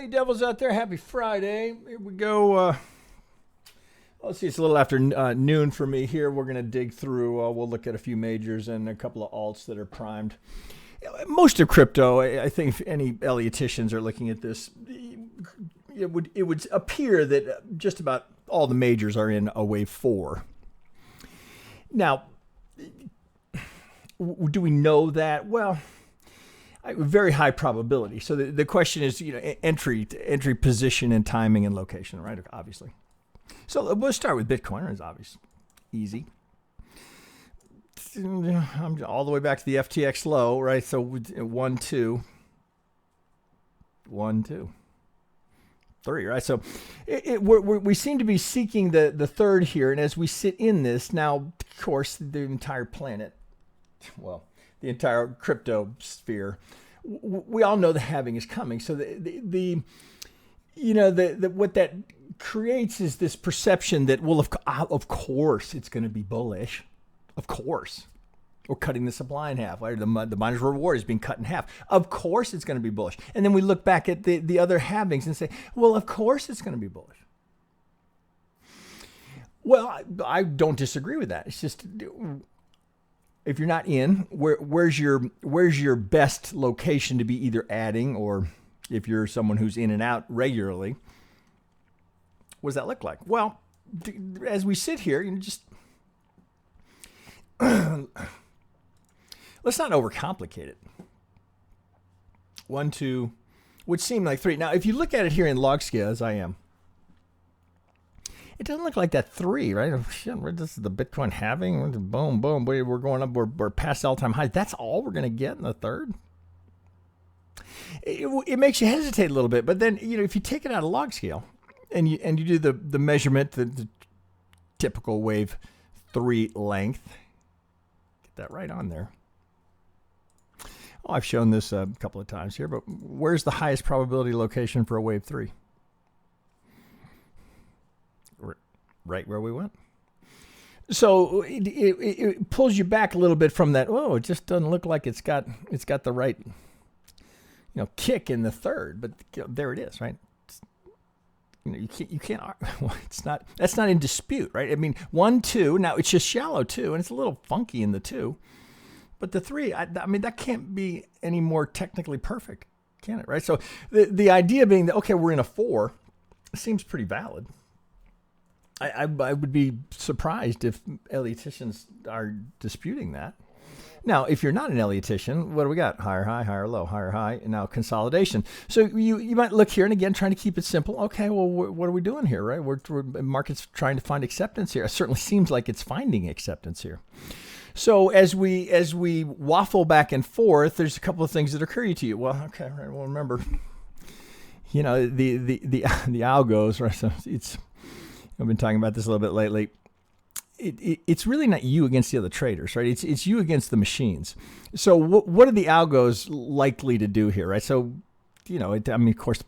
TradeDevils out there, happy Friday. Here we go. Let's see, it's a little after noon for me here. We're going to dig through, we'll look at a few majors and a couple of alts that are primed. Most of crypto, I think if any Elliottians are looking at this, it would appear that just about all the majors are in a wave 4. Now, do we know that? Well, very high probability. So the question is, entry position and timing and location, right? Obviously. So we'll start with Bitcoin. It's obvious, easy. I'm all the way back to the FTX low, right? So 1, 2, 1, 2, 3, right? So we seem to be seeking the third here, and as we sit in this now, of course, the entire planet, well, the entire crypto sphere, we all know the halving is coming. So what that creates is this perception that, well, of course it's going to be bullish. Of course. We're cutting the supply in half. Right? The miner's reward is being cut in half. Of course it's going to be bullish. And then we look back at the other halvings and say, well, of course it's going to be bullish. Well, I don't disagree with that. It's just, if you're not in, where's your best location to be either adding, or if you're someone who's in and out regularly, what does that look like? Well, as we sit here, just let's not overcomplicate it. 1, 2, would seem like 3. Now, if you look at it here in log scale, as I am, it doesn't look like that 3, right? Oh, shit, this is the Bitcoin halving. Boom, boom. We're going up. We're past all-time highs. That's all we're going to get in the third. It makes you hesitate a little bit. But then, if you take it out of log scale and you do the measurement, the typical wave 3 length, get that right on there. Oh, I've shown this a couple of times here, but where's the highest probability location for a wave 3? Right where we went. So it pulls you back a little bit from that. Oh, it just doesn't look like it's got the right, kick in the third, but there it is, right? You can't. That's not in dispute, right? I mean, 1, 2. Now it's just shallow 2, and it's a little funky in the 2, but the 3. I mean, that can't be any more technically perfect, can it? Right. So the idea being that, okay, we're in a 4, seems pretty valid. I would be surprised if Elliottians are disputing that. Now, if you're not an Elliottian, what do we got? Higher high, higher low, higher high, and now consolidation. So you might look here, and again, trying to keep it simple. Okay, well, what are we doing here, right? We're market's trying to find acceptance here. It certainly seems like it's finding acceptance here. So as we waffle back and forth, there's a couple of things that occur to you. Well, okay, right. Well, remember, the algos, right? So I've been talking about this a little bit lately. It's really not you against the other traders, right? It's you against the machines. So what are the algos likely to do here, right? So, of course,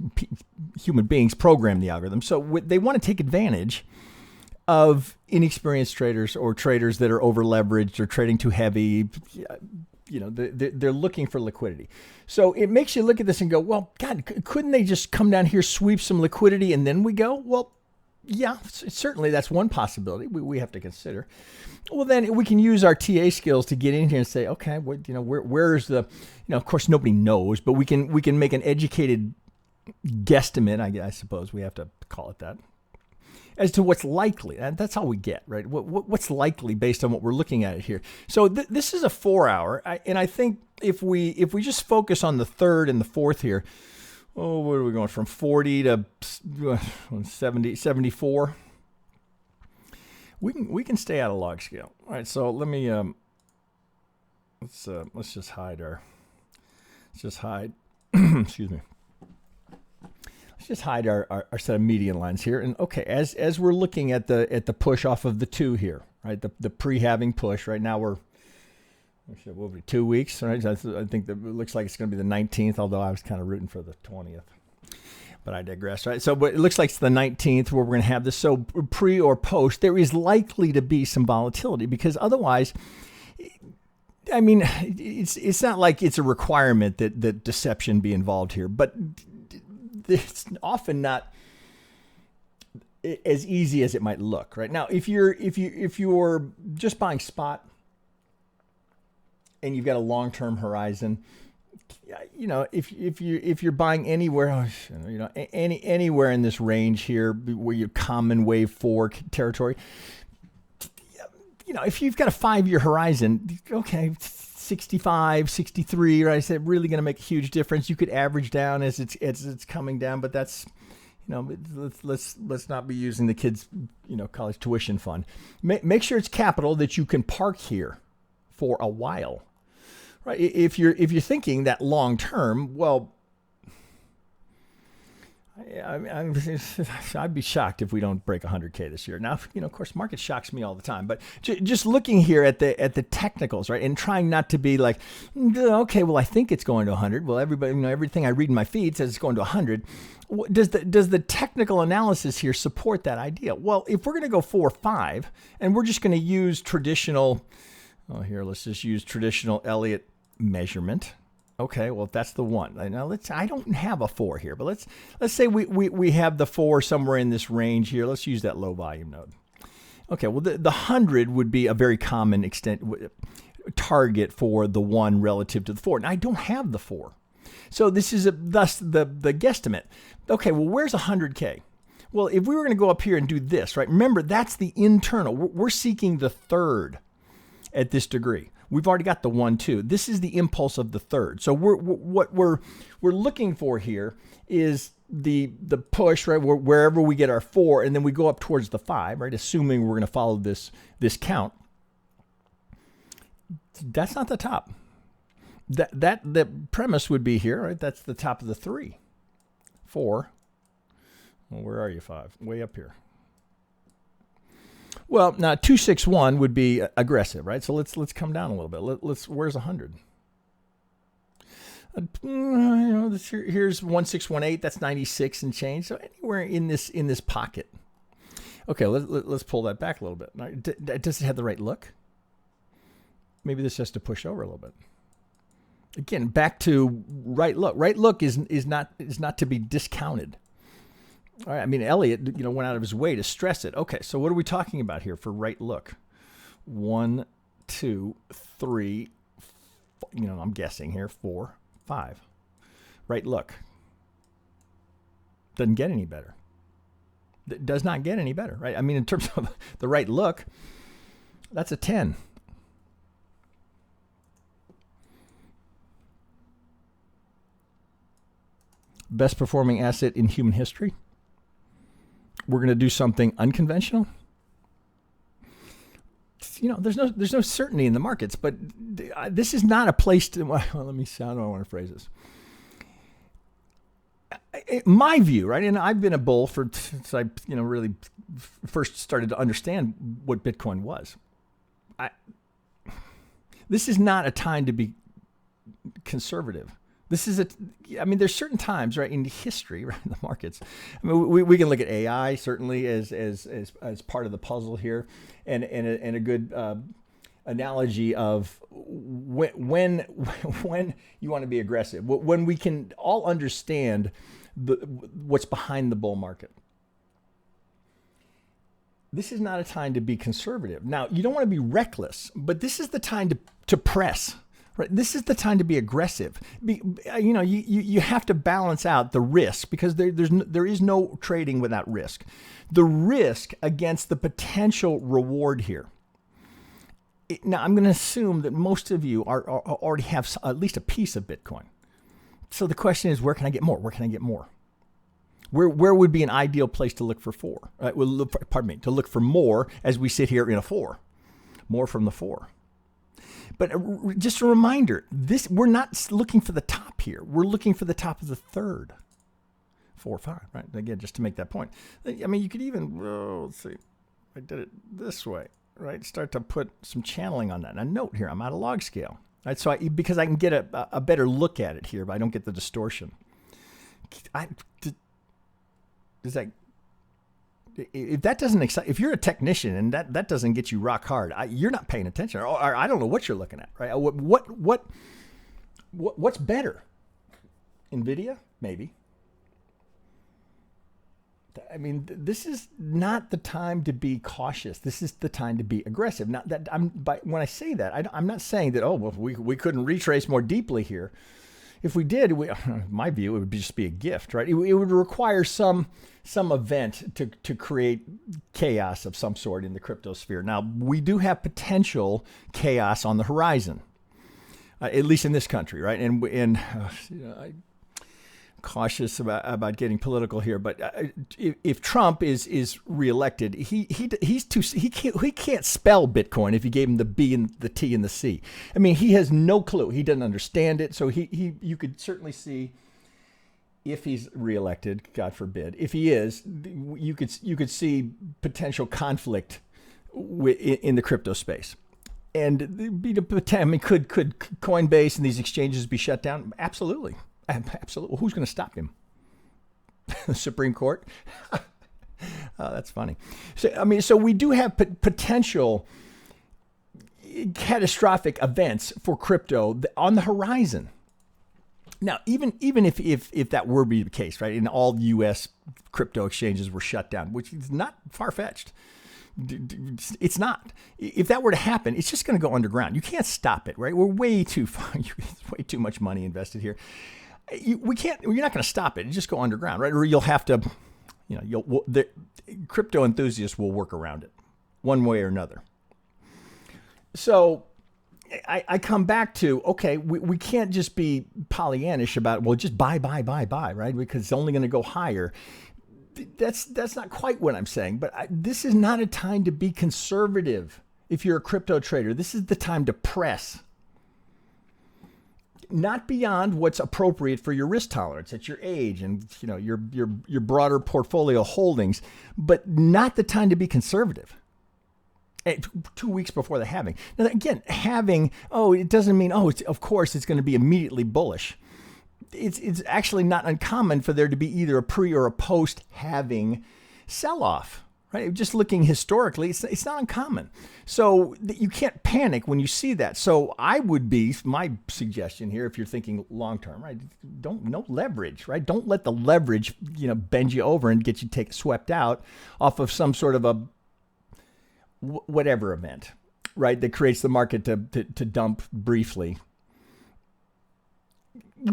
human beings program the algorithm. So they want to take advantage of inexperienced traders or traders that are over leveraged or trading too heavy. They're looking for liquidity. So it makes you look at this and go, well, God, couldn't they just come down here, sweep some liquidity, and then we go? Well, yeah, certainly that's one possibility we have to consider. Well, then we can use our TA skills to get in here and say, okay, where's the, of course nobody knows, but we can make an educated guesstimate, I suppose we have to call it that, as to what's likely. And that's all we get, right? What's likely based on what we're looking at it here. So this is a 4-hour, and I think if we just focus on the third and the fourth here. Oh, where are we going from 40 to 70, 74? We can stay out of log scale. All right, so let me let's just hide excuse me. Let's just hide our set of median lines here. And okay, as we're looking at the push off of the 2 here, right? The pre-halving push. Right now we'll be 2 weeks, right? I think that it looks like it's going to be the 19th, although I was kind of rooting for the 20th. But I digress, right? So but it looks like it's the 19th where we're going to have this. So pre or post, there is likely to be some volatility because otherwise, I mean, it's not like it's a requirement that deception be involved here. But it's often not as easy as it might look. Right now, if you're just buying spot and you've got a long-term horizon, you know, if you're buying anywhere, you know, anywhere in this range here where you're common wave 4 territory, you know, if you've got a 5-year horizon, okay, 65, 63, right? Is that really going to make a huge difference? You could average down as it's coming down, but that's, you know, let's not be using the kids', you know, college tuition fund. Make sure it's capital that you can park here for a while, right? If you're thinking that long term, well, I'd be shocked if we don't break 100K this year. Now, you know, of course, market shocks me all the time, but just looking here at the technicals, right, and trying not to be like, okay, well, I think it's going to 100. Well, everybody, you know, everything I read in my feed says it's going to 100. Does the technical analysis here support that idea? Well, if we're going to go 4 or 5, and we're just going to use traditional, let's just use traditional Elliott measurement. Okay, well, if that's the one. Now I don't have a 4 here, but let's say we have the 4 somewhere in this range here. Let's use that low volume node. Okay, well, the 100 would be a very common target for the 1 relative to the 4. And I don't have the 4. So this is thus the guesstimate. Okay, well, where's 100K? Well, if we were going to go up here and do this, right? Remember, that's the internal. We're seeking the third at this degree. We've already got the 1, 2. This is the impulse of the third. So what we're looking for here is the push, right? Wherever we get our 4, and then we go up towards the 5, right? Assuming we're going to follow this count. That's not the top. The premise would be here, right? That's the top of the 3. 4. Well, where are you, 5? Way up here. Well, now 261 would be aggressive, right? So let's come down a little bit. Where's 100? You know, here's 1618. That's 96 and change. So anywhere in this pocket. Okay, let's pull that back a little bit. Now, does it have the right look? Maybe this has to push over a little bit. Again, back to right look. Right look is not to be discounted. All right, I mean, Elliott, you know, went out of his way to stress it. Okay, so what are we talking about here for right look? 1, 2, 3, you know, I'm guessing here, 4, 5. Right look. Doesn't get any better. It does not get any better, right? I mean, in terms of the right look, that's a 10. Best performing asset in human history. We're going to do something unconventional. You know, there's no certainty in the markets, but this is not a place to. Well, let me see. How do I want to phrase this? My view, right? And I've been a bull since I, you know, really first started to understand what Bitcoin was. This is not a time to be conservative. This is I mean, there's certain times, right, in history, right, in the markets. I mean, we can look at AI certainly as part of the puzzle here, and a good analogy of when you want to be aggressive, when we can all understand what's behind the bull market. This is not a time to be conservative. Now, you don't want to be reckless, but this is the time to press. Right. This is the time to be aggressive. You know, you have to balance out the risk, because there is no trading without risk. The risk against the potential reward here. Now, I'm going to assume that most of you already have at least a piece of Bitcoin. So the question is, where can I get more? Where can I get more? Where would be an ideal place to look for 4? Right? To look for more as we sit here in a 4. More from the 4. But just a reminder, we're not looking for the top here. We're looking for the top of the third. 4 or 5, right? Again, just to make that point. I mean, you could even, let's see, I did it this way, right? Start to put some channeling on that. Now, note here, I'm out of log scale, right? So because I can get a better look at it here, but I don't get the distortion. If that doesn't excite, if you're a technician and that doesn't get you rock hard, you're not paying attention, or I don't know what you're looking at, right? What's better? NVIDIA, maybe. I mean, this is not the time to be cautious. This is the time to be aggressive. Not that when I say that, I'm not saying that, oh, well, we couldn't retrace more deeply here. If we did, my view, it would just be a gift, right? It would require some event to create chaos of some sort in the crypto sphere. Now, we do have potential chaos on the horizon, at least in this country, right? And I'm cautious about getting political here, but if Trump is reelected, he can't spell Bitcoin if you gave him the B and the T and the C. I mean, he has no clue. He doesn't understand it. So you could certainly see, if he's reelected, God forbid, if he is, you could see potential conflict in the crypto space. And I mean, could Coinbase and these exchanges be shut down? Absolutely. Absolutely. Who's going to stop him? The Supreme Court? Oh, that's funny. So we do have potential catastrophic events for crypto on the horizon. Now, even if that were to be the case, right, and all U.S. crypto exchanges were shut down, which is not far-fetched. It's not. If that were to happen, it's just going to go underground. You can't stop it, right? We're way too far. Way too much money invested here. We can't. You're not going to stop it. You just go underground, right? Or you'll have to, the crypto enthusiasts will work around it, one way or another. So, I come back to, okay, we can't just be Pollyannish about, well, just buy, right? Because it's only going to go higher. That's not quite what I'm saying. But this is not a time to be conservative. If you're a crypto trader, this is the time to press. Not beyond what's appropriate for your risk tolerance at your age and your broader portfolio holdings, but not the time to be conservative. 2 weeks before the halving. Now again, halving, it doesn't mean of course it's going to be immediately bullish. It's actually not uncommon for there to be either a pre or a post halving sell-off. Right? Just looking historically, it's not uncommon. So you can't panic when you see that. So my suggestion here, if you're thinking long-term, right? No leverage, right? Don't let the leverage, bend you over and get you swept out off of some sort of a whatever event, right? That creates the market to dump briefly.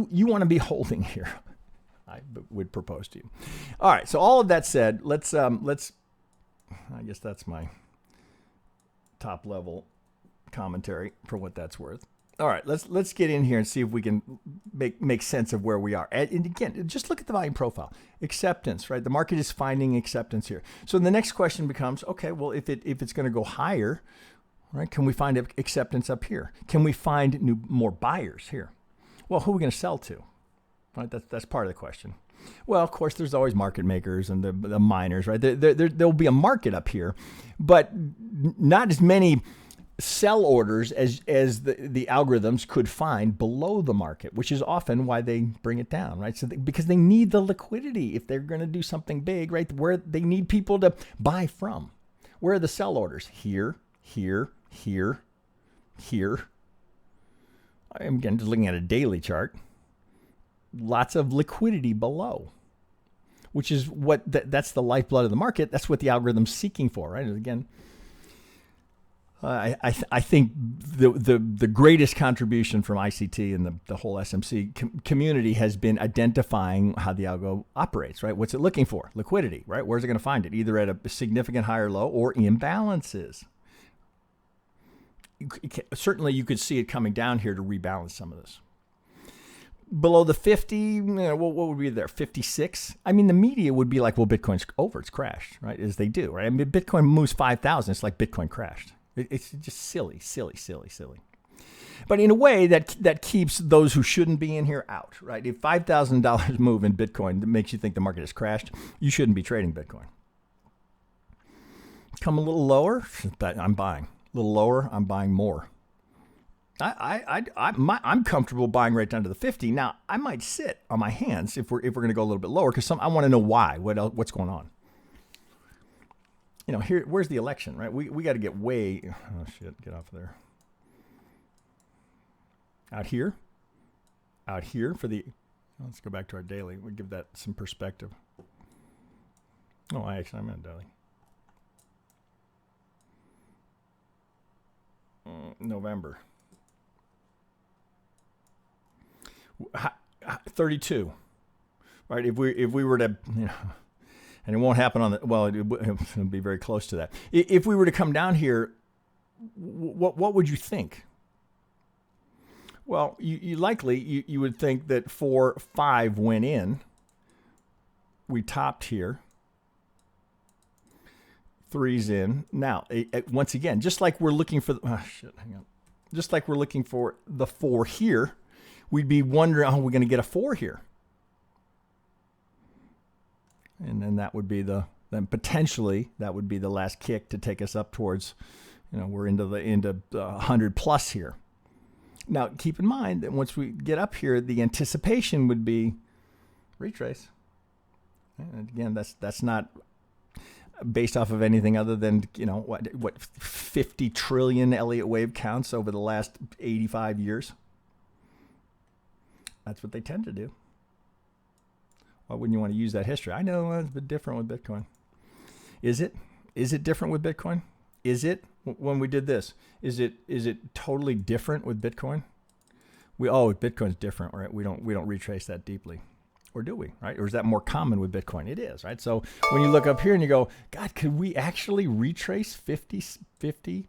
You want to be holding here. I would propose to you. All right. So all of that said, let's I guess that's my top level commentary for what that's worth. All right, let's get in here and see if we can make sense of where we are. And again, just look at the volume profile. Acceptance, right? The market is finding acceptance here. So the next question becomes, okay, well, if it's going to go higher, right? Can we find acceptance up here? Can we find more buyers here? Well, who are we going to sell to? Right? That's part of the question. Well, of course, there's always market makers and the miners, right? There'll be a market up here, but not as many sell orders as the algorithms could find below the market, which is often why they bring it down, right? So because they need the liquidity if they're going to do something big, right? Where they need people to buy from. Where are the sell orders? Here. I'm again just looking at a daily chart. Lots of liquidity below, which is what that's the lifeblood of the market. That's what the algorithm's seeking for, right? And again, I think the greatest contribution from ICT and the whole SMC community has been identifying how the algo operates, right? What's it looking for? Liquidity, right? Where's it going to find it? Either at a significant higher low or imbalances. Certainly, you could see it coming down here to rebalance some of this. Below the 50, what would be there? 56? I mean, the media would be like, well, Bitcoin's over. It's crashed, right? As they do, right? I mean, Bitcoin moves 5,000. It's like Bitcoin crashed. It's just silly. But in a way that keeps those who shouldn't be in here out, right? If $5,000 move in Bitcoin that makes you think the market has crashed, you shouldn't be trading Bitcoin. Come a little lower, I'm buying. A little lower, I'm buying more. I'm comfortable buying right down to the 50. Now, I might sit on my hands if we're going to go a little bit lower because I want to know why. What's going on? Here, where's the election, right? We got to get way. Oh shit! Get off of there. Out here for the. Let's go back to our daily. We'll give that some perspective. Oh, I meant daily. November. 32. Right? If we were to, and it won't happen on the, well, it'll be very close to that. If we were to come down here, what would you think? Well, you likely, you would think that 4-5 went in. We topped here. 3's in. Now, once again, just like we're looking for, hang on. Just like we're looking for the 4 here, we'd be wondering, we're going to get a 4 here. And then that would be then potentially that would be the last kick to take us up towards, we're into 100 plus here. Now, keep in mind that once we get up here, the anticipation would be retrace. And again, that's not based off of anything other than, what 50 trillion Elliott Wave counts over the last 85 years. That's what they tend to do. Why wouldn't you want to use that history? I know it's a bit different with Bitcoin. Is it? Is it different with Bitcoin? Is it when we did this? Is it totally different with Bitcoin? Bitcoin's different, right? We don't retrace that deeply. Or do we, right? Or is that more common with Bitcoin? It is, right? So when you look up here and you go, God, could we actually retrace 50%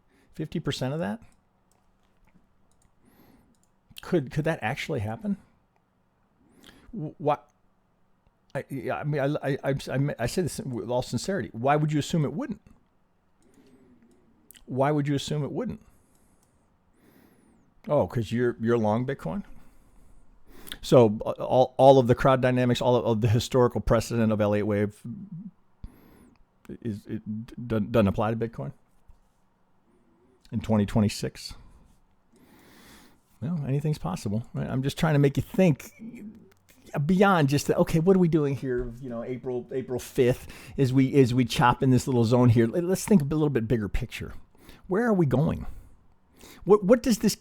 of that? Could that actually happen? What? I say this with all sincerity. Why would you assume it wouldn't? Why would you assume it wouldn't? Oh, because you're long Bitcoin? So all of the crowd dynamics, all of the historical precedent of Elliott Wave doesn't apply to Bitcoin in 2026? Well, anything's possible, right? I'm just trying to make you think beyond just okay, what are we doing here? April 5th as we chop in this little zone here. Let's think a little bit bigger picture. Where are we going? What does this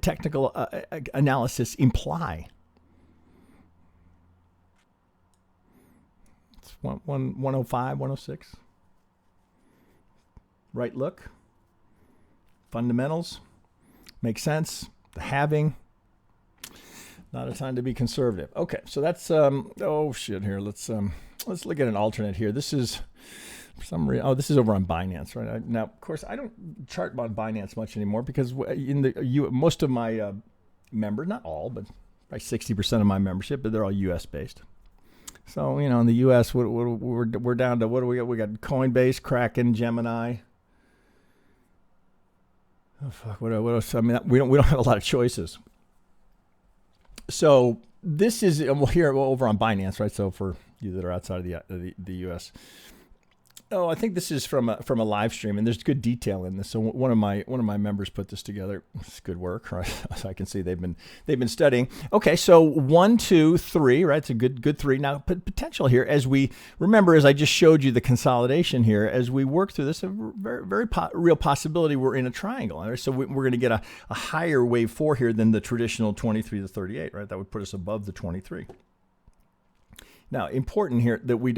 technical analysis imply? It's 105, 106. Right look. Fundamentals. Makes sense. The halving. Not a time to be conservative. Okay, so that's here. Let's look at an alternate here. This is for some reason. This is over on Binance, right? Now, of course, I don't chart on Binance much anymore because most of my members, not all, but probably 60% of my membership, but they're all U.S. based. So in the U.S., we're down to what do we got? We got Coinbase, Kraken, Gemini. Oh fuck! What else? I mean, we don't have a lot of choices. So this is here over on Binance, right? So for you that are outside of the U.S., I think this is from a live stream, and there's good detail in this. So one of my members put this together. It's good work, right? So I can see they've been studying. Okay, so 1, 2, 3, right? It's a good 3. Now potential here, as we remember, as I just showed you the consolidation here, as we work through this, a very very real possibility we're in a triangle. Right? So we're going to get a higher wave 4 here than the traditional 23 to 38, right? That would put us above the 23. Now, important here that we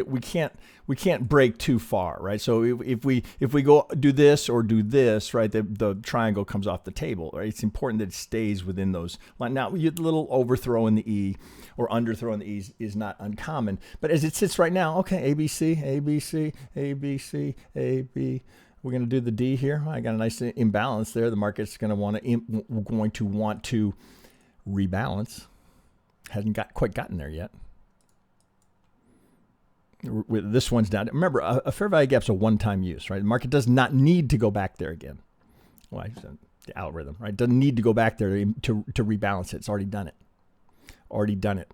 can't break too far, right? So if we go do this or do this, right, the triangle comes off the table, right? It's important that it stays within those. Now, a little overthrow in the E or underthrow in the E is not uncommon, but as it sits right now, okay, ABC, ABC, ABC, AB. We're going to do the D here. I got a nice imbalance there. The market's going to want to rebalance. Hasn't quite gotten there yet. This one's down. Remember, a fair value gap's a one-time use, right? The market does not need to go back there again. Well, the algorithm, right? Doesn't need to go back there to rebalance it. It's already done it.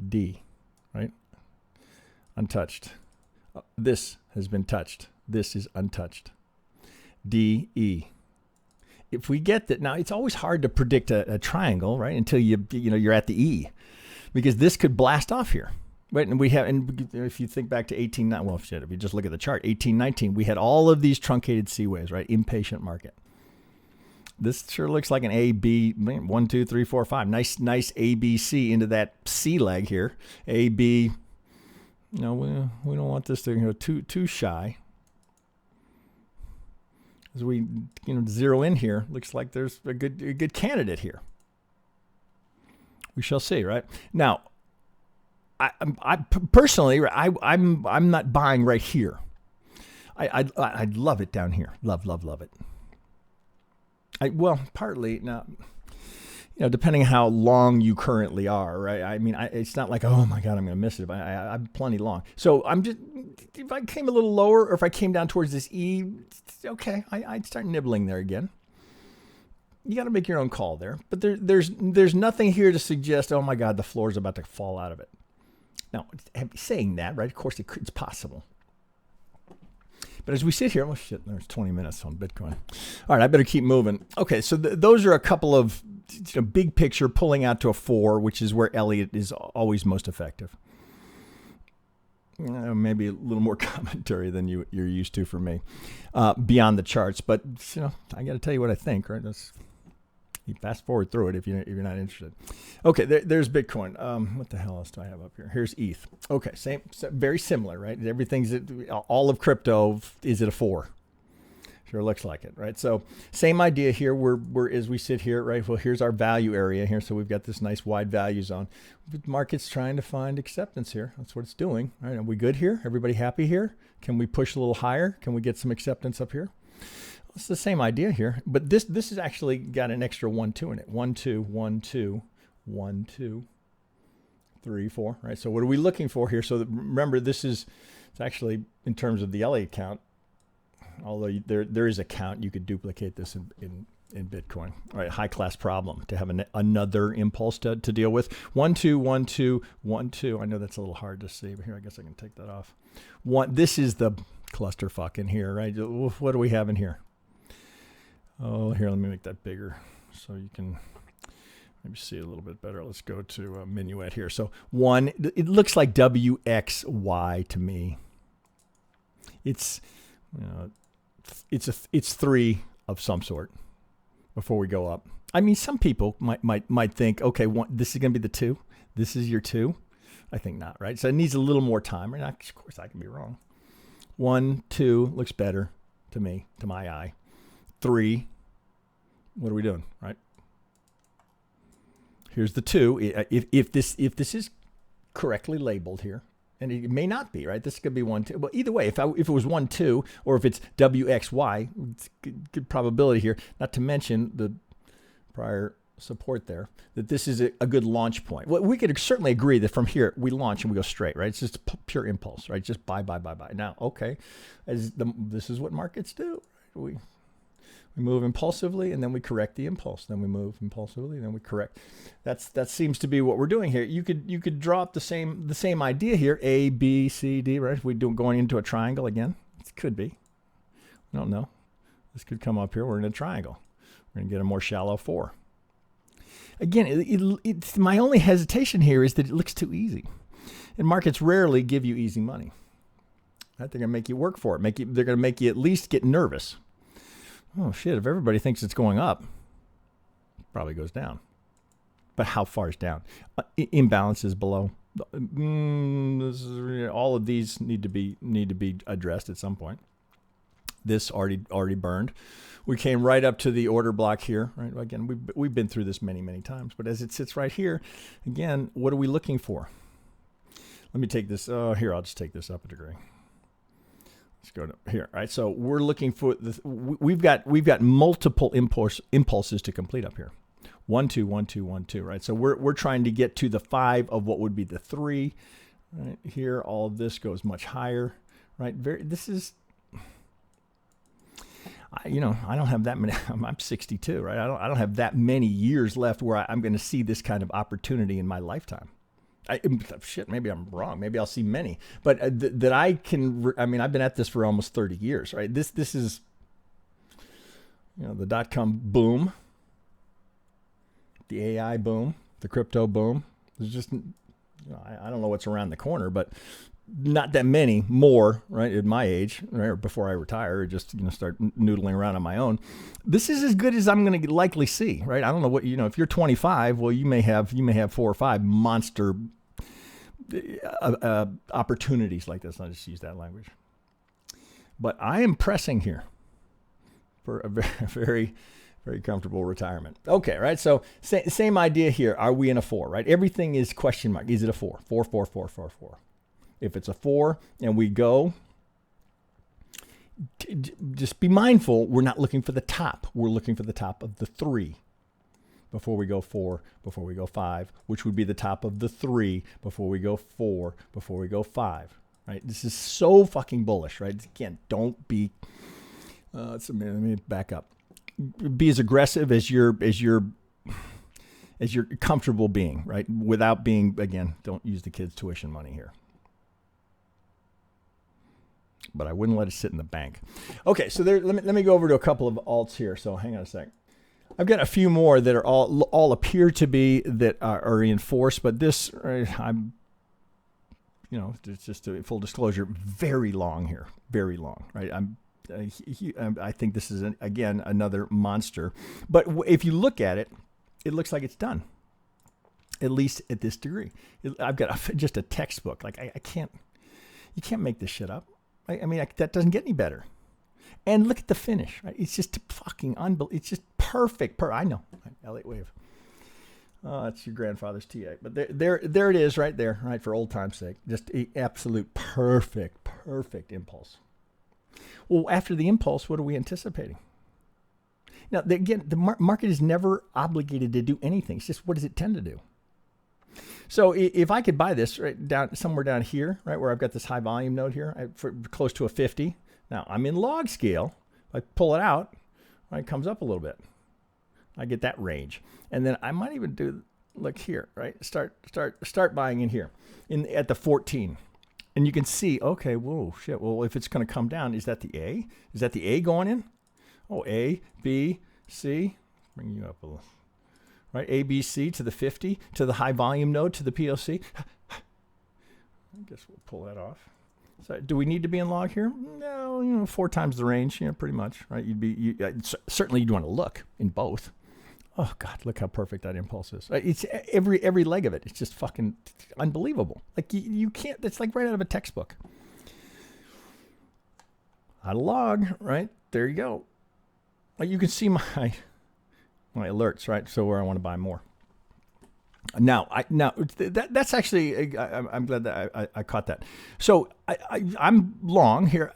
D, right? Untouched. This has been touched. This is untouched. D, E. If we get that, now it's always hard to predict a triangle, right? Until you're at the E. Because this could blast off here, right? And if you think back to if you just look at the chart, 1819, we had all of these truncated C waves, right? Impatient market. This sure looks like an A, B, 1, 2, 3, 4, 5. Nice A, B, C into that C leg here. A, B. No, we don't want this to go too shy. As we zero in here, looks like there's a good candidate here. We shall see, right? Now, I personally, I'm not buying right here. I'd love it down here. Love it. Well, partly now, depending on how long you currently are, right? I mean, it's not like, oh my God, I'm going to miss it. I'm plenty long. So I'm just, if I came a little lower or if I came down towards this E, okay, I'd start nibbling there again. You got to make your own call there. But there's nothing here to suggest, oh my God, the floor is about to fall out of it. Now, saying that, right, of course it's possible. But as we sit here, oh shit, there's 20 minutes on Bitcoin. All right, I better keep moving. Okay, so those are a couple of big picture pulling out to a 4, which is where Elliott is always most effective. Maybe a little more commentary than you're used to from me beyond the charts. But I got to tell you what I think, right? You fast forward through it if you're not interested. Okay, there's Bitcoin. What the hell else do I have up here? Here's ETH. Okay, same, very similar, right? Everything's all of crypto is at a 4. Sure looks like it, right? So same idea here. We're as we sit here, right? Well, here's our value area here. So we've got this nice wide value zone. The market's trying to find acceptance here. That's what it's doing. All right, are we good here? Everybody happy here? Can we push a little higher? Can we get some acceptance up here? It's the same idea here, but this has actually got an extra 1, 2 in it. 1, 2, 1, 2, 1, 2, 3, 4. Right. So what are we looking for here? So remember, it's actually in terms of the Elliott count. Although there is a count, you could duplicate this in Bitcoin. All right, high class problem to have another impulse to deal with. 1, 2, 1, 2, 1, 2. I know that's a little hard to see, but here I guess I can take that off. This is the clusterfuck in here, right? What do we have in here? Oh, here, let me make that bigger so you can maybe see it a little bit better. Let's go to Minuet here. So 1, it looks like WXY to me. It's 3 of some sort before we go up. I mean, some people might think, okay, this is going to be the 2. This is your 2. I think not, right? So it needs a little more time. And of course, I can be wrong. 1, 2 looks better to me, to my eye. 3, what are we doing, right? Here's the 2. If this is correctly labeled here, and it may not be, right? This could be 1, 2. Well, either way, if it was 1, 2, or if it's WXY, it's good probability here. Not to mention the prior support there, that this is a good launch point. Well, we could certainly agree that from here we launch and we go straight, right? It's just pure impulse, right? Just buy. Now, okay, this is what markets do. We move impulsively and then we correct the impulse. Then we move impulsively and then we correct. That seems to be what we're doing here. You could draw up the same idea here. A, B, C, D, right? If we do going into a triangle again, it could be. I don't know. This could come up here. We're in a triangle. We're going to get a more shallow 4. Again, it's my only hesitation here is that it looks too easy. And markets rarely give you easy money. Right? They're going to make you work for it. They're going to make you at least get nervous. Oh, shit, if everybody thinks it's going up, it probably goes down. But how far is down? Imbalances below. All of these need to be addressed at some point. This already burned. We came right up to the order block here. Right? Again, we've been through this many times. But as it sits right here, again, what are we looking for? Let me take this. Here, I'll just take this up a degree. Let's go to here. All right, so we're looking for we've got multiple impulses to complete up here. 1, 2, 1, 2, 1, 2. Right, so we're trying to get to the 5 of what would be the 3. Right here, all of this goes much higher. Right, this is. I don't have that many. I'm 62, right? I don't have that many years left where I'm going to see this kind of opportunity in my lifetime. Maybe I'm wrong. Maybe I'll see many, but that I can. I mean, I've been at this for almost 30 years, right? This is, the .com boom, the AI boom, the crypto boom. There's just, I don't know what's around the corner, but not that many more, right, at my age, right, or before I retire, or just, start noodling around on my own. This is as good as I'm going to likely see, right? I don't know what, if you're 25, well, you may have 4 or 5 monster opportunities like this. I'll just use that language. But I am pressing here for a very, very, very comfortable retirement. Okay, right? So same idea here. Are we in a 4, right? Everything is question mark. Is it a 4? 4, 4, 4, 4, 4. If it's a 4 and we go, just be mindful, we're not looking for the top. We're looking for the top of the 3 before we go 4, before we go 5, which would be the top of the 3 before we go 4, before we go 5, right? This is so fucking bullish, right? Again, don't be, let me back up. Be as aggressive as you're comfortable being, right? Without being, again, don't use the kids' tuition money here. But I wouldn't let it sit in the bank. Okay, so let me go over to a couple of alts here. So hang on a sec. I've got a few more that are all appear to be that are in force, but this I'm, it's just a full disclosure, very long here, very long, right? I think this is again another monster. But if you look at it, it looks like it's done, at least at this degree. I've got just a textbook. Like I can't, you can't make this shit up. That doesn't get any better. And look at the finish, right? It's just fucking unbelievable. It's just perfect. I know. Elliott Wave. Oh, that's your grandfather's TA. But there it is right there, right? For old time's sake. Just an absolute perfect impulse. Well, after the impulse, what are we anticipating? Now, again, the market is never obligated to do anything. It's just what does it tend to do? So if I could buy this right down somewhere down here, right where I've got this high volume node here, for close to a 50. Now I'm in log scale. If I pull it out, right, it comes up a little bit. I get that range, and then I might even do like here, right? Start buying in here, at the 14, and you can see, okay, whoa, shit. Well, if it's going to come down, is that the A? Is that the A going in? Oh, A, B, C. Bring you up a little. Right, A, B, C to the 50, to the high volume node, to the POC. I guess we'll pull that off. So do we need to be in log here? No, 4 times the range, pretty much, right? Certainly you'd want to look in both. Oh God, look how perfect that impulse is. It's every leg of it. It's just fucking unbelievable. Like you can't. It's like right out of a textbook. Out of log, right? There you go. Like you can see my alerts, right? So where I want to buy more. Now that's actually, I'm glad that I caught that. So I'm long here,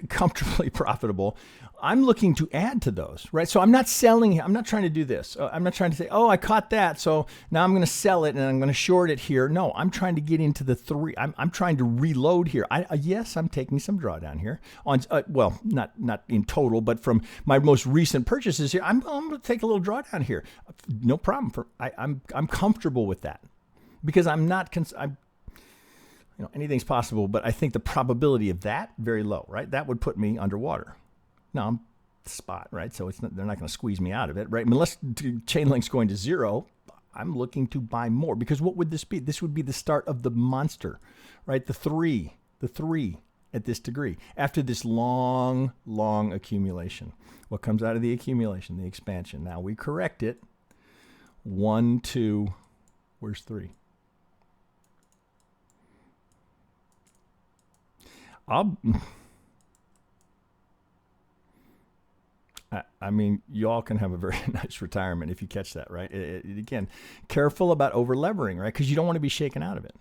comfortably profitable. I'm looking to add to those, right? So I'm not selling. I'm not trying to do this. I'm not trying to say, oh, I caught that, so now I'm going to sell it and I'm going to short it here. No, I'm trying to get into the 3. I'm trying to reload here. Yes, I'm taking some drawdown here on, well, not in total, but from my most recent purchases here, I'm going to take a little drawdown here. No problem. I'm comfortable with that because I'm not. Anything's possible, but I think the probability of that very low, right? That would put me underwater. No, I'm spot, right? So they're not going to squeeze me out of it, right? Unless chain link's going to 0, I'm looking to buy more because what would this be? This would be the start of the monster, right? The 3 at this degree. After this long accumulation, what comes out of the accumulation? The expansion. Now we correct it. 1, 2, where's 3? You all can have a very nice retirement if you catch that, right? Again, careful about over levering, right? Because you don't want to be shaken out of it.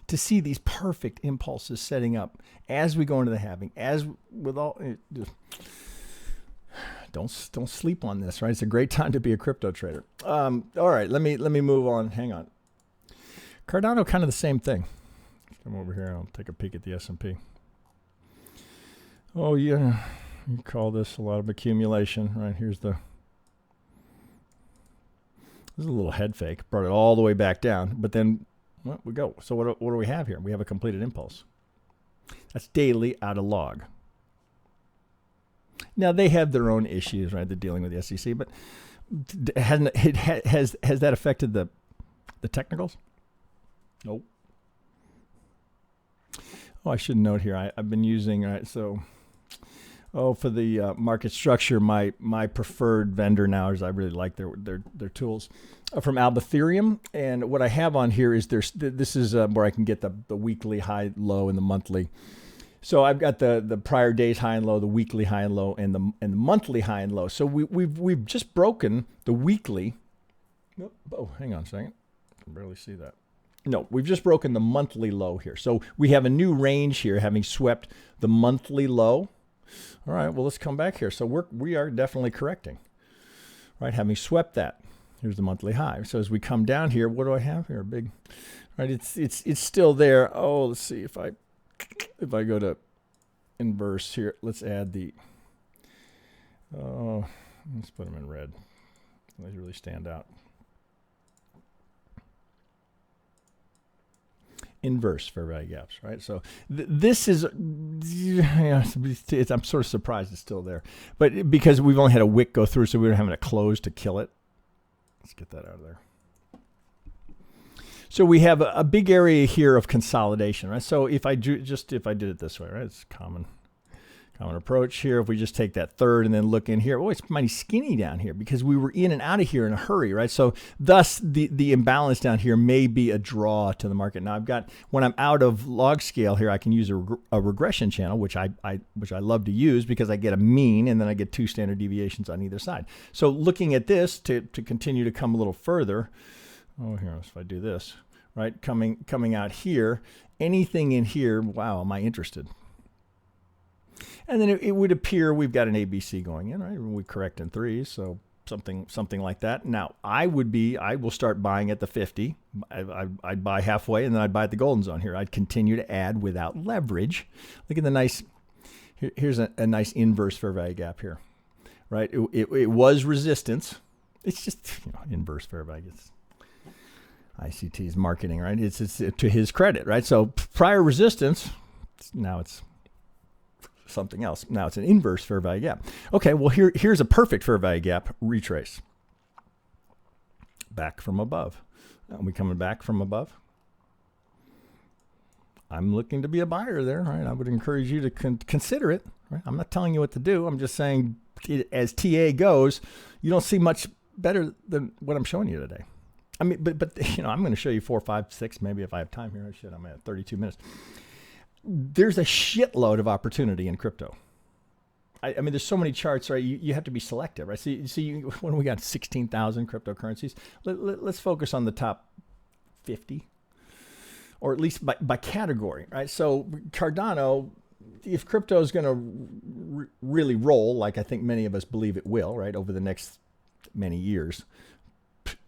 To see these perfect impulses setting up as we go into the halving, as with all, don't sleep on this, right? It's a great time to be a crypto trader. All right, let me move on. Hang on. Cardano, kind of the same thing. Let's come over here and I'll take a peek at the S&P. Oh yeah. You call this a lot of accumulation, right? This is a little head fake. Brought it all the way back down, but then we go. So what do we have here? We have a completed impulse. That's daily out of log. Now they have their own issues, right? They're dealing with the SEC, but has that affected the technicals? Nope. Oh, I should note here, I've been using, right, so, for the market structure, my preferred vendor now is I really like their tools from Ethereum. And what I have on here is this is where I can get the weekly high, low, and the monthly. So I've got the prior day's high and low, the weekly high and low, and the monthly high and low. So we've just broken the weekly. Oh, hang on a second. I can barely see that. No, we've just broken the monthly low here. So we have a new range here, having swept the monthly low. All right, well, let's come back here. So we are definitely correcting, right? Having swept that. Here's the monthly high. So as we come down here, what do I have here? Big, right? It's still there. Oh, let's see if I go to inverse here. Let's add the. Oh, let's put them in red. They really stand out. Inverse fair value gaps, right? So this is, I'm sort of surprised it's still there, but because we've only had a wick go through, so we don't have it close to kill it. Let's get that out of there. So we have a big area here of consolidation, right? So if I did it this way, right? It's common approach here. If we just take that third and then look in here, oh, it's mighty skinny down here because we were in and out of here in a hurry, right? So thus the imbalance down here may be a draw to the market. Now I've got, when I'm out of log scale here, I can use a regression channel, which I love to use because I get a mean and then I get 2 standard deviations on either side. So looking at this to continue to come a little further, oh, here, if I do this, right? Coming out here, anything in here, wow, am I interested? And then it would appear we've got an ABC going in, right? We correct in 3s, so something like that. Now, I will start buying at the 50. I'd buy halfway, and then I'd buy at the golden zone here. I'd continue to add without leverage. Look at the nice, here's a nice inverse fair value gap here, right? It was resistance. It's just, inverse fair value. It's ICT's marketing, right? It's to his credit, right? So prior resistance, now it's something else. Now it's an inverse fair value gap. Okay, well here's a perfect fair value gap. Retrace. Back from above. Are we coming back from above? I'm looking to be a buyer there, right? I would encourage you to consider it. Right? I'm not telling you what to do. I'm just saying, as TA goes, you don't see much better than what I'm showing you today. I mean, but I'm going to show you 4, 5, 6, maybe if I have time here. Shit, I'm at 32 minutes. There's a shitload of opportunity in crypto. I mean, there's so many charts, right? You have to be selective, right? So when we got 16,000 cryptocurrencies, let's focus on the top 50, or at least by category, right? So Cardano, if crypto is going to really roll, like I think many of us believe it will, right, over the next many years,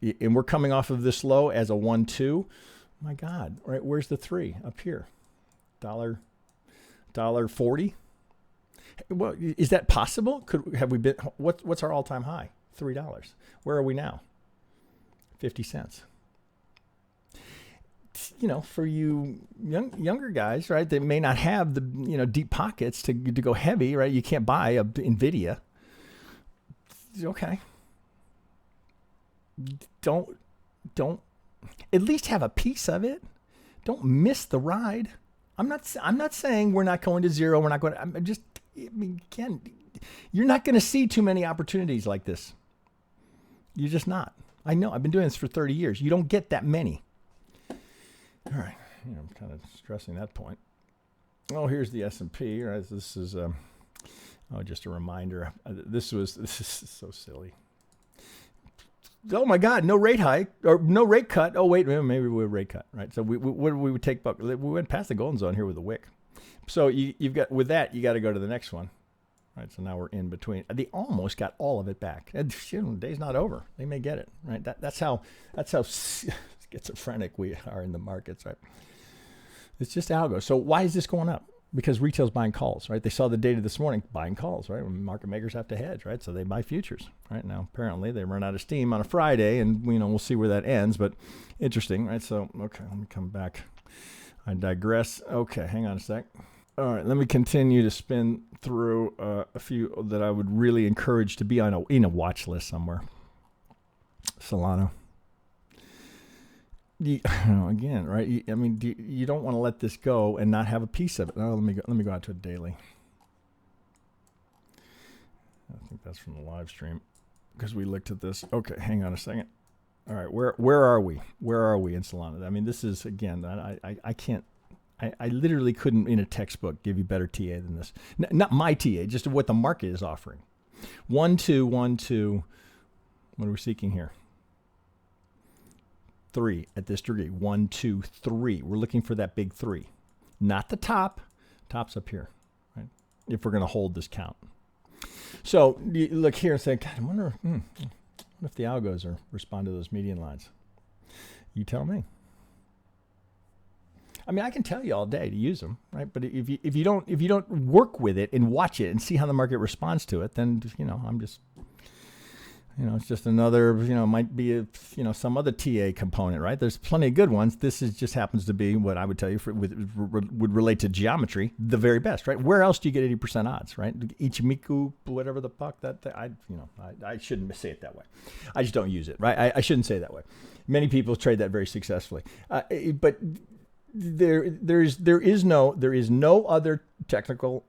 and we're coming off of this low as a 1-2, my God, right? Where's the 3 up here? $1.40. Well, is that possible? Have we been? What's our all-time high? $3. Where are we now? 50 cents. For you younger guys, right? They may not have the deep pockets to go heavy, right? You can't buy a Nvidia. Okay. Don't at least have a piece of it. Don't miss the ride. I'm not saying we're not going to zero. We're not going to, again, you're not going to see too many opportunities like this. You're just not. I know. I've been doing this for 30 years. You don't get that many. All right. I'm kind of stressing that point. Oh, here's the S&P. Right? This is, just a reminder. This is so silly. Oh my God, no rate hike or no rate cut. Oh wait, maybe we'll rate cut, right? So we would take, we went past the golden zone here with a wick. So you've got, with that, you got to go to the next one, right? So now we're in between. They almost got all of it back. And the day's not over. They may get it, right? That's how schizophrenic we are in the markets, right? It's just algo. So why is this going up? Because retail's buying calls, right? They saw the data this morning, buying calls, right? Market makers have to hedge, right? So they buy futures, right? Now, apparently, they run out of steam on a Friday, and we'll see where that ends. But interesting, right? So, okay, let me come back. I digress. Okay, hang on a sec. All right, let me continue to spin through a few that I would really encourage to be in a watch list somewhere. Solana. Again, right? I mean, you don't want to let this go and not have a piece of it. Oh, let me go out to a daily. I think that's from the live stream because we looked at this. Okay, hang on a second. All right, where are we? Where are we in Solana? I mean, this is, again, I can't, I literally couldn't in a textbook give you better TA than this. Not my TA, just what the market is offering. 1, 2, 1, 2. What are we seeking here? 3 at this degree. 1, 2, 3. We're looking for that big 3. Not the top. Top's up here, right? If we're going to hold this count. So you look here and say, God, I wonder if the algos respond to those median lines. You tell me. I mean, I can tell you all day to use them, right? But if you don't work with it and watch it and see how the market responds to it, then I'm just, it's just another, might be some other TA component, right? There's plenty of good ones. This just happens to be what I would tell you would relate to geometry, the very best, right? Where else do you get 80% odds, right? Ichimiku, whatever the fuck I shouldn't say it that way. I just don't use it, right? I shouldn't say it that way. Many people trade that very successfully, but there is no other technical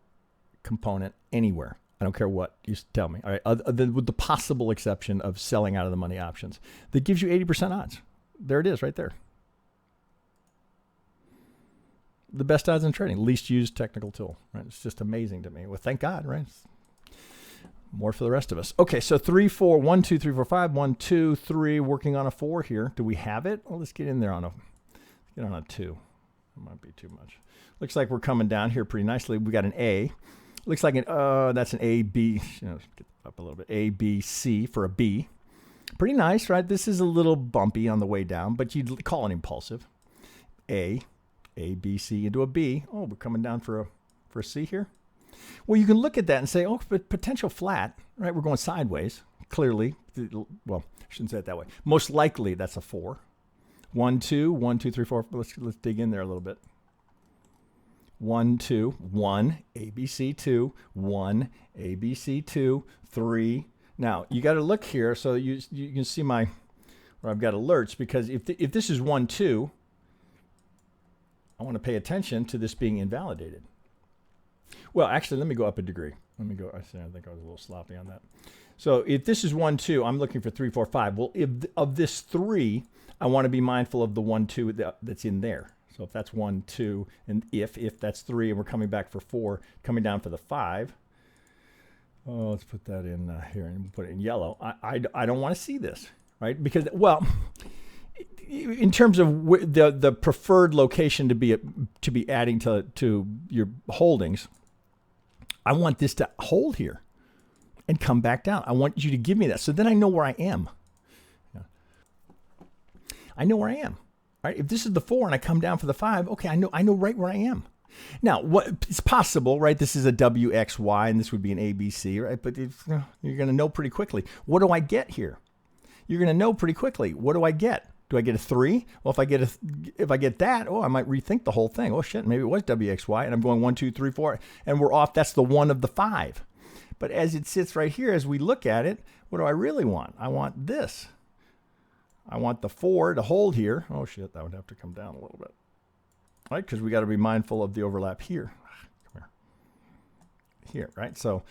component anywhere. I don't care what you tell me. All right, with the possible exception of selling out of the money options, that gives you 80% odds. There it is, right there. The best odds in trading, least used technical tool. Right? It's just amazing to me. Well, thank God, right? More for the rest of us. Okay, so 3, 4, 1, 2, 3, 4, 5, 1, 2, 3. Working on a 4 here. Do we have it? Well, let's get in there on a 2. That might be too much. Looks like we're coming down here pretty nicely. We got an A. Looks like that's an A, B, get up a little bit, A, B, C for a B. Pretty nice, right? This is a little bumpy on the way down, but you'd call it impulsive. A, B, C into a B. Oh, we're coming down for a C here. Well, you can look at that and say, oh, but potential flat, right? We're going sideways, clearly. Well, I shouldn't say it that way. Most likely that's a 4. 1, 2, 1, 2, 3, 4. Let's dig in there a little bit. 1, 2, 1, ABC 2, 1, ABC 2, 3. Now you got to look here so you can see where I've got alerts, because if this is 1, 2, I want to pay attention to this being invalidated. Well, actually, let me go up a degree. Let me go. I think I was a little sloppy on that. So if this is 1, 2, I'm looking for 3, 4, 5. Well, if of this 3, I want to be mindful of the 1, 2 that's in there. So if that's 1, 2, and if that's 3, and we're coming back for 4, coming down for the 5. Oh, let's put that in here and put it in yellow. I don't want to see this, right? Because, well, in terms of the preferred location to be adding to your holdings, I want this to hold here and come back down. I want you to give me that, so then I know where I am. I know where I am. Right? If this is the 4 and I come down for the 5, okay, I know right where I am. Now, it's possible, right? This is a WXY and this would be an ABC, right? But you're going to know pretty quickly. What do I get here? You're going to know pretty quickly. What do I get? Do I get a 3? Well, if I get that, I might rethink the whole thing. Oh shit, maybe it was WXY and I'm going 1, 2, 3, 4, and we're off. That's the 1 of the 5. But as it sits right here, as we look at it, what do I really want? I want this. I want the 4 to hold here. Oh shit, that would have to come down a little bit. Right, because we got to be mindful of the overlap here. Come here, right? So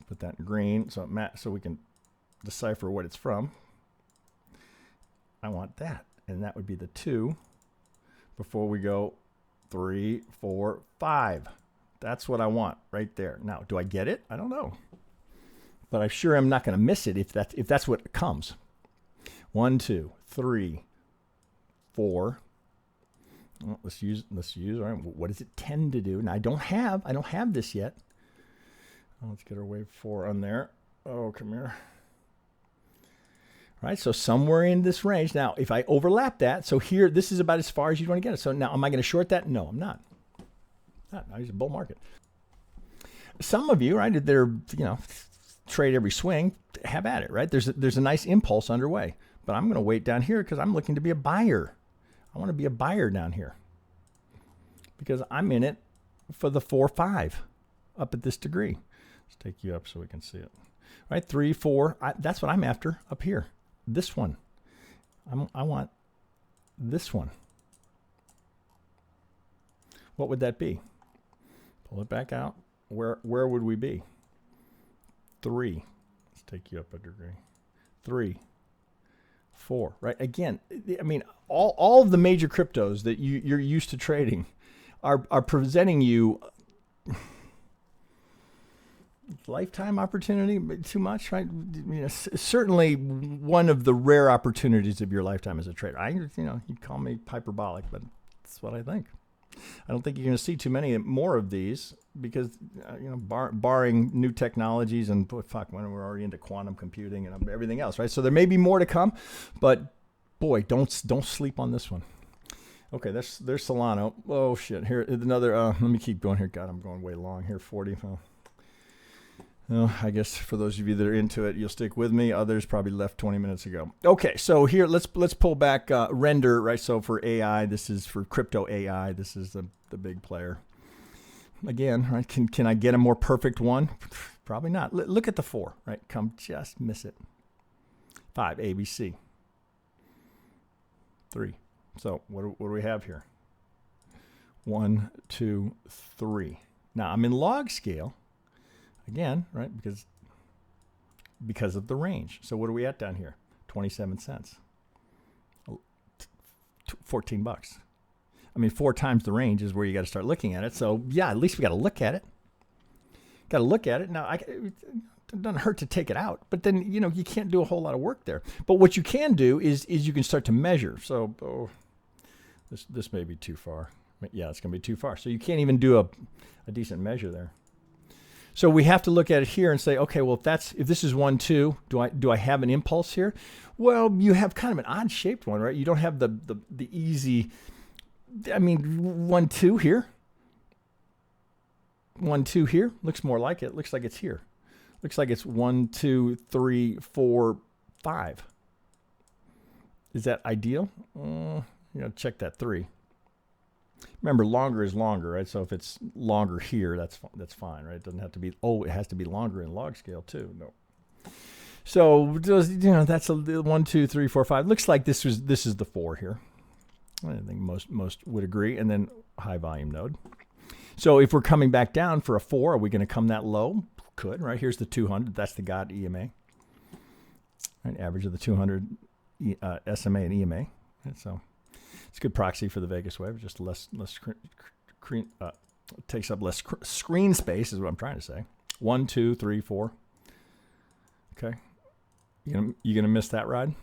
put that in green so we can decipher what it's from. I want that, and that would be the 2 before we go 3, 4, 5. That's what I want right there. Now, do I get it? I don't know, but I sure am not going to miss it if that's what comes. 1, 2, 3, 4. Well, let's use. All right. What does it tend to do? Now I don't have this yet. Let's get our wave 4 on there. Oh, come here. All right. So somewhere in this range. Now, if I overlap that, so here, this is about as far as you want to get it. So now, am I going to short that? No, I'm not. I use a bull market. Some of you, right, they're trade every swing. Have at it, right? There's a nice impulse underway. But I'm going to wait down here because I'm looking to be a buyer. I want to be a buyer down here because I'm in it for the 4, 5 up at this degree. Let's take you up so we can see it. Right, 3, 4. That's what I'm after up here. This one. I want this one. What would that be? Pull it back out. Where would we be? 3. Let's take you up a degree. 3, 4. Right. Again, I mean, all of the major cryptos that you're used to trading are presenting you lifetime opportunity. Too much, right? You know, certainly one of the rare opportunities of your lifetime as a trader. You'd call me hyperbolic, but that's what I think. I don't think you're going to see too many more of these because, barring new technologies and when we're already into quantum computing and everything else, right? So there may be more to come, but boy, don't sleep on this one. Okay, there's Solano. Oh shit! Here another. Let me keep going here. God, I'm going way long here. 40. I guess for those of you that are into it, you'll stick with me. Others probably left 20 minutes ago. Okay, so here let's pull back render, right? So for AI, this is for crypto AI. This is the big player. Again, right? Can I get a more perfect one? Probably not. Look at the 4, right? Just miss it. 5, ABC. 3. So what do we have here? 1, 2, 3. Now I'm in log scale. Again, right, because of the range. So what are we at down here? 27 cents. 14 bucks. I mean, 4 times the range is where you got to start looking at it. So yeah, at least we got to look at it. Got to look at it. Now, it doesn't hurt to take it out, but then, you can't do a whole lot of work there. But what you can do is you can start to measure. So this may be too far. Yeah, it's going to be too far. So you can't even do a decent measure there. So we have to look at it here and say, okay, well, if this is 1, 2, do I have an impulse here? Well, you have kind of an odd shaped one, right? You don't have the easy. I mean, 1, 2 here. 1, 2 here looks more like it. Looks like it's here. Looks like it's 1, 2, 3, 4, 5. Is that ideal? Check that 3. Remember, longer is longer, right? So if it's longer here, that's fine, right? It doesn't have to be. Oh, it has to be longer in log scale too. No. So that's a 1, 2, 3, 4, 5. Looks like this is the 4 here. I think most would agree. And then high volume node. So if we're coming back down for a 4, are we going to come that low? Could, right? Here's the 200. That's the GOT EMA. Right? Average of the 200 SMA and EMA. Right? So it's a good proxy for the Vegas wave. Just takes up less screen space is what I'm trying to say. 1, 2, 3, 4. Okay. You gonna miss that ride?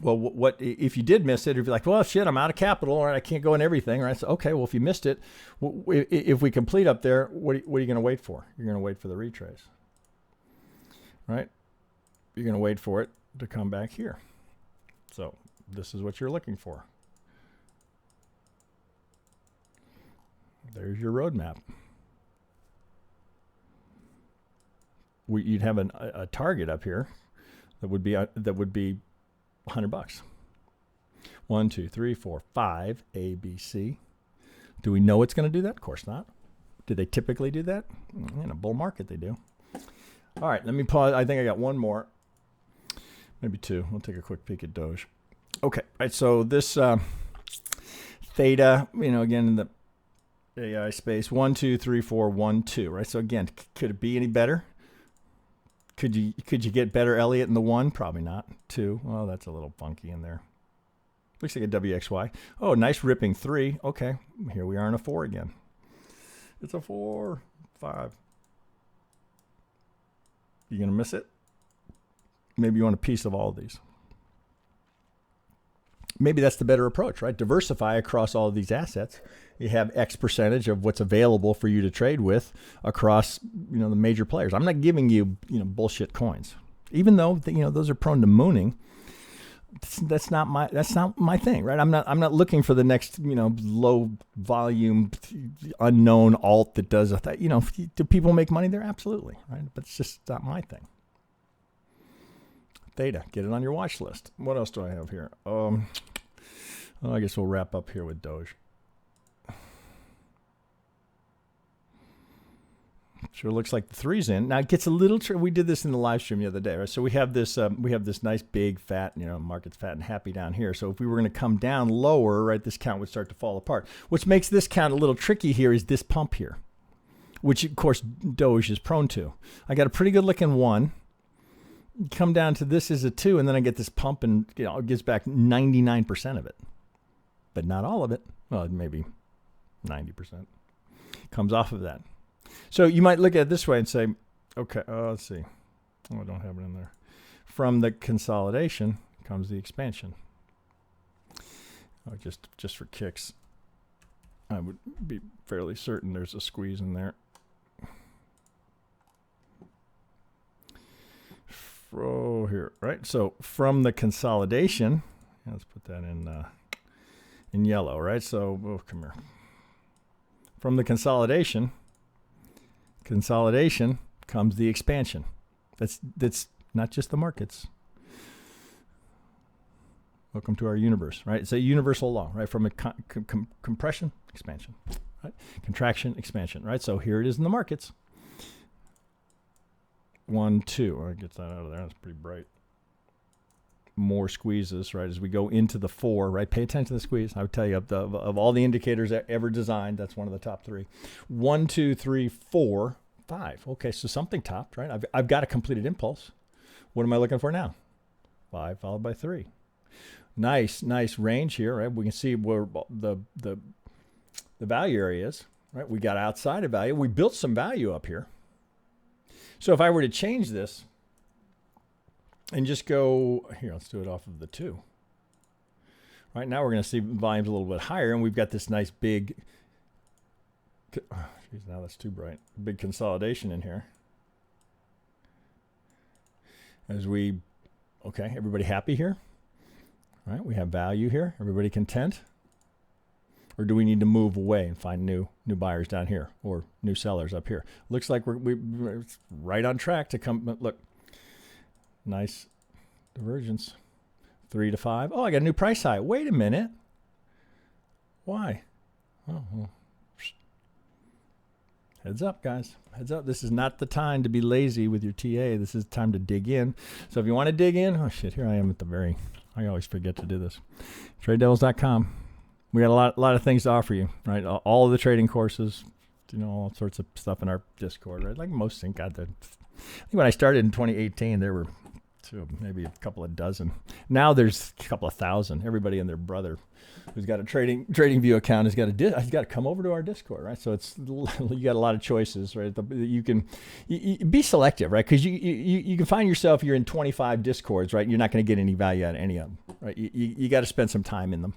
Well, what if you did miss it? If you're like, well, shit, I'm out of capital, or I can't go in everything, right? So, okay, well, if you missed it, if we complete up there, what are you going to wait for? You're going to wait for the retrace, right? You're going to wait for it to come back here. So this is what you're looking for. There's your roadmap. You'd have a target up here that would be $100. 1, 2, 3, 4, 5, A, B, C. Do we know it's going to do that? Of course not. Do they typically do that? In a bull market, they do. All right, let me pause. I think I got one more, maybe 2. We'll take a quick peek at Doge. Okay, right. So this theta, again in the AI space, 1, 2, 3, 4, 1, 2. Right. So again, could it be any better? Could you get better Elliott in the 1? Probably not. 2. Well, that's a little funky in there. Looks like a WXY. Oh, nice ripping 3. Okay, here we are in a 4 again. It's a 4, 5. You gonna miss it? Maybe you want a piece of all of these. Maybe that's the better approach, right? Diversify across all of these assets. You have X percentage of what's available for you to trade with across, the major players. I'm not giving you, bullshit coins, even though those are prone to mooning. That's not my thing, right? I'm not looking for the next, low volume, unknown alt that does do people make money there? Absolutely, right? But it's just not my thing. Theta, get it on your watch list. What else do I have here? I guess we'll wrap up here with Doge. Sure looks like the 3's in. Now it gets a little. We did this in the live stream the other day, right? So we have this nice big fat, market's fat and happy down here. So if we were going to come down lower, right, this count would start to fall apart. Which makes this count a little tricky here is this pump here, which of course Doge is prone to. I got a pretty good looking 1. Come down to this is a 2, and then I get this pump, and it gives back 99% of it, but not all of it. Well, maybe 90% comes off of that. So you might look at it this way and say, okay, let's see. Oh, I don't have it in there. From the consolidation comes the expansion. Oh, just for kicks, I would be fairly certain there's a squeeze in there. Oh, here, right? So from the consolidation, let's put that in yellow, right? So, come here. From the consolidation comes the expansion. That's not just the markets. Welcome to our universe, right? It's a universal law, right? From a compression, expansion, right? Contraction, expansion, right? So here it is in the markets. 1, 2. I get that out of there. That's pretty bright. More squeezes, right? As we go into the 4, right? Pay attention to the squeeze. I would tell you of all the indicators ever designed, that's one of the top 3. 1, 2, 3, 4, 5. Okay, so something topped, right? I've got a completed impulse. What am I looking for now? 5 followed by 3. Nice range here, right? We can see where the value area is, right? We got outside of value. We built some value up here. So if I were to change this and just go here, let's do it off of the 2. Right now we're going to see volumes a little bit higher, and we've got this nice big, geez, now that's too bright, big consolidation in here. Okay, everybody happy here? All right, we have value here. Everybody content? Or do we need to move away and find new buyers down here or new sellers up here? Looks like we're right on track to come. Look, nice divergence. 3 to 5. Oh, I got a new price high. Wait a minute. Why? Oh, well. Heads up, guys. Heads up. This is not the time to be lazy with your TA. This is time to dig in. So if you want to dig in, oh shit, here I am at I always forget to do this. TradeDevils.com. We got a lot of things to offer you, right? All of the trading courses, all sorts of stuff in our Discord, right? Like most things. God, I think when I started in 2018, there were maybe a couple of dozen. Now there's a couple of thousand. Everybody and their brother who's got a TradingView account has got to come over to our Discord, right? So you got a lot of choices, right? You can be selective, right? Because you can find yourself, you're in 25 Discords, right? You're not going to get any value out of any of them, right? You got to spend some time in them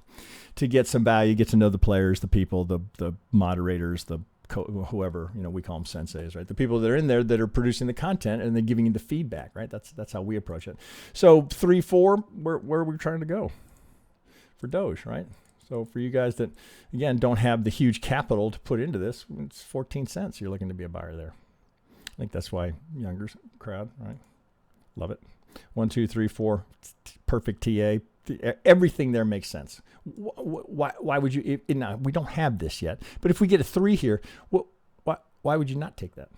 to get some value, get to know the players, the people, the moderators, whoever, we call them senseis, right? The people that are in there that are producing the content and then giving you the feedback, right? That's how we approach it. So 3, 4, where are we trying to go for Doge, right? So for you guys that, again, don't have the huge capital to put into this, it's 14 cents. You're looking to be a buyer there. I think that's why younger crowd, right? Love it. 1, 2, 3, 4, perfect TA. Everything there makes sense. Why would you? Now we don't have this yet, but if we get a 3 here, why would you not take that?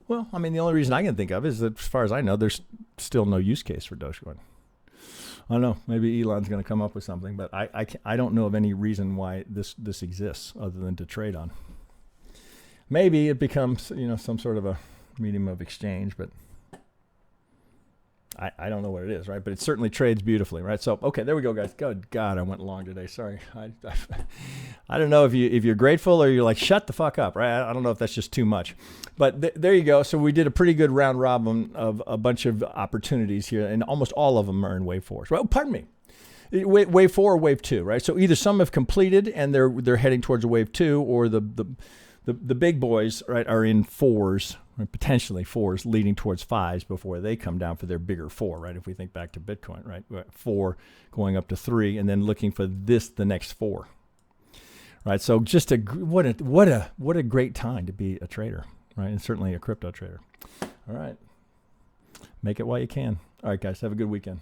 Well, I mean, the only reason I can think of is that, as far as I know, there's still no use case for Dogecoin. I don't know. Maybe Elon's going to come up with something, but I don't know of any reason why this exists other than to trade on. Maybe it becomes some sort of a medium of exchange, but I don't know what it is, right? But it certainly trades beautifully, right? So, okay, there we go, guys. Good God, I went long today. Sorry. I don't know if you're grateful or you're like, shut the fuck up, right? I don't know if that's just too much. But there you go. So we did a pretty good round robin of a bunch of opportunities here, and almost all of them are in wave 4s. Well, pardon me. Wave 4 or wave 2, right? So either some have completed and they're heading towards a wave 2, or the big boys, right, are in 4s, right, potentially 4s leading towards 5s before they come down for their bigger 4, right? If we think back to Bitcoin, right? 4 going up to 3 and then looking for the next 4. Right? So just what a great time to be a trader, right? And certainly a crypto trader. All right. Make it while you can. All right, guys, have a good weekend.